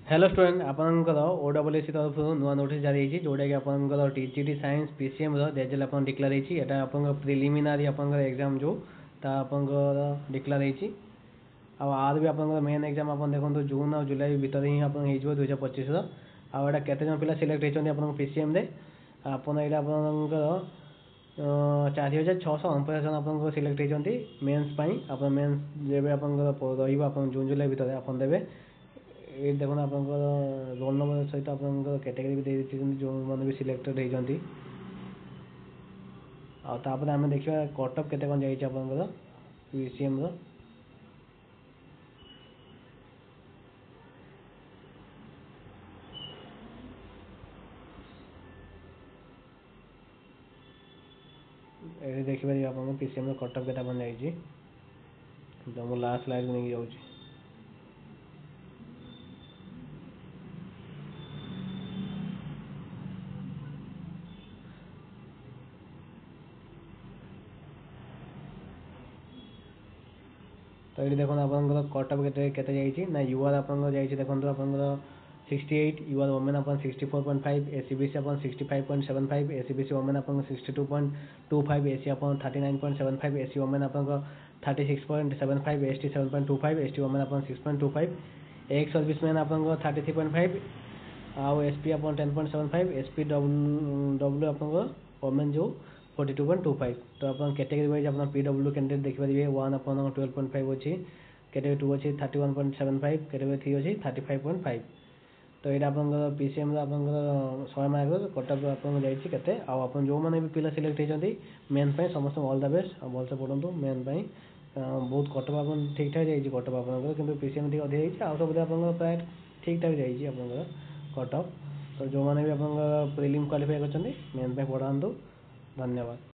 Hello student आपनकर ओडब्ल्यूएससी तरफ नुआ नोटिस जारी होती जोटा कि आपनकर टीजीटी साइंस पीसीएम रेजल्ट आप डिक्लेयर होती है आप प्रिलिमिनारी आपनकर एग्जाम जो आपनकर डिक्लेयर होती आर भी आपनकर मेन एग्जाम आप देखो जून और जुलाई भितर ही आप 2025 आटा केते पिला सिलेक्ट होती पीसीएम रे आपन यहाँ आपनकर 4649 जन आप सिलेक्ट होती मेन्स आप मेन्स जब आप जून जुलाई भितर आप देवे ये देखो आप रोल नंबर सहित आप कैटेगरी भी देती जो मैंने भी सिलेक्टेड होती आम देखा कटअप केते कौन जापर पीसीएम ये देखिए आप पीसीएम कटअप केते कौन जा लास्ट स्लाइड नहीं जाऊँगी तो ये देखो आप कटअप के ना यूआर आप देखो आप 68 यूआर वोमेन आप 64.5 एसीबीसी आप 65.75 एसीबीसी वोमेन आप 62.25 एसी आप 39.75 एसी वोमेन आप 36.75 एसटी 7.25 एसटी वोमेन आप 6.25 एक्स सर्विसमैन आप 33.5 आउ एसपी आप 10.75 एसपी डब्ल्यू आप वोमेन जो 42.25 तो आप कैटेगरी वाइज आप पीडब्ल्यू कैंडिडेट देखिए 1 आप 12.5 अच्छी कैटेगरी 2 अच्छी 31.75 कैटेगरी 3 अच्छी 35.5 तो ये आप पीसीएम आप 100 मार्क कटअप आप जो मैंने भी पिला सिलेक्ट होती मेन समस्त ऑल द बेस्ट भलसे पढ़ु मेन बहुत कटअप आप ठीक ठाक जाइए कटअप आप पीसीएम टी अधिक आउ सब आप प्राय ठीक ठाक जाइए कटअप तो जो मैंने भी आप प्रिलिम क्वालिफाई कर मेन पढ़ातु धन्यवाद।